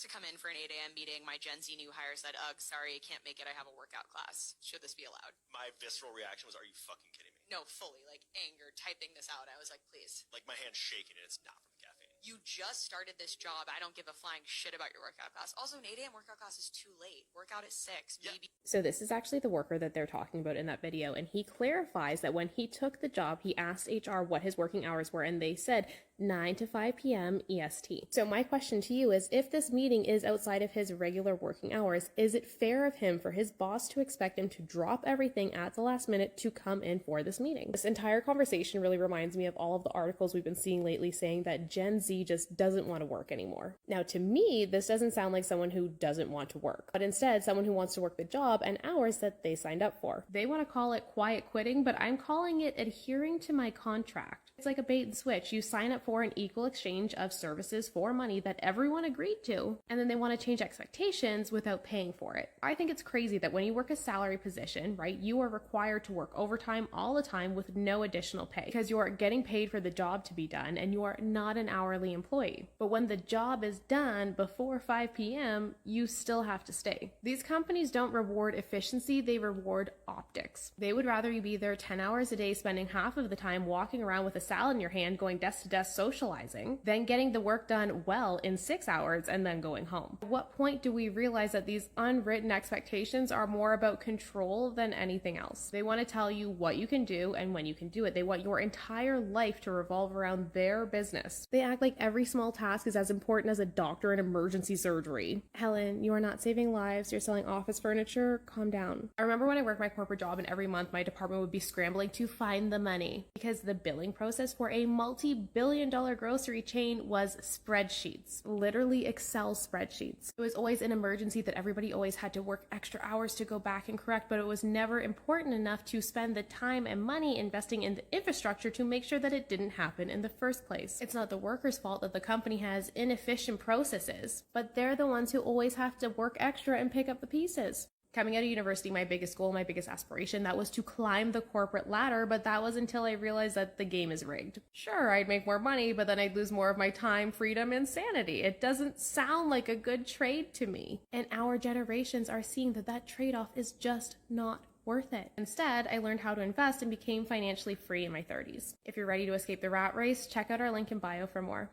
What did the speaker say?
to come in for an 8 a.m. meeting. My Gen Z new hire said, ugh, sorry, I can't make it. I have a workout class. Should this be allowed? My visceral reaction was, are you fucking kidding me? No, fully, like anger, typing this out. I was like, please. Like my hand's shaking and it's not from the caffeine. You just started this job. I don't give a flying shit about your workout class. Also, an 8 a.m. workout class is too late. Workout at 6, maybe. So this is actually the worker that they're talking about in that video, and he clarifies that when he took the job, he asked HR what his working hours were, and they said 9 to 5 p.m. EST. So my question to you is, if this meeting is outside of his regular working hours, is it fair of him for his boss to expect him to drop everything at the last minute to come in for this meeting? This entire conversation really reminds me of all of the articles we've been seeing lately saying that Gen Z just doesn't want to work anymore. Now, to me, this doesn't sound like someone who doesn't want to work, but instead someone who wants to work the job and hours that they signed up for. They want to call it quiet quitting, but I'm calling it adhering to my contract. It's like a bait and switch. You sign up for an equal exchange of services for money that everyone agreed to, and then they want to change expectations without paying for it. I think it's crazy that when you work a salary position, right, you are required to work overtime all the time with no additional pay because you are getting paid for the job to be done and you are not an hourly employee. But when the job is done before 5 p.m., you still have to stay. These companies don't reward efficiency, they reward optics. They would rather you be there 10 hours a day, spending half of the time walking around with a salad in your hand, going desk to desk socializing, than getting the work done well in 6 hours and then going home. At what point do we realize that these unwritten expectations are more about control than anything else? They want to tell you what you can do and when you can do it. They want your entire life to revolve around their business. They act like every small task is as important as a doctor in emergency surgery. Helen, you are not saving lives, you're selling office furniture, calm down. I remember when I worked my corporate job and every month my department would be scrambling to find the money because the billing process for a multi-billion-dollar grocery chain was spreadsheets, literally Excel spreadsheets. It was always an emergency that everybody always had to work extra hours to go back and correct, but it was never important enough to spend the time and money investing in the infrastructure to make sure that it didn't happen in the first place. It's not the worker's fault that the company has inefficient processes, but they're the ones who always have to work extra and pick up the pieces. Coming out of university, my biggest goal, my biggest aspiration, that was to climb the corporate ladder, but that was until I realized that the game is rigged. Sure, I'd make more money, but then I'd lose more of my time, freedom, and sanity. It doesn't sound like a good trade to me. And our generations are seeing that that trade-off is just not worth it. Instead, I learned how to invest and became financially free in my 30s. If you're ready to escape the rat race, check out our link in bio for more.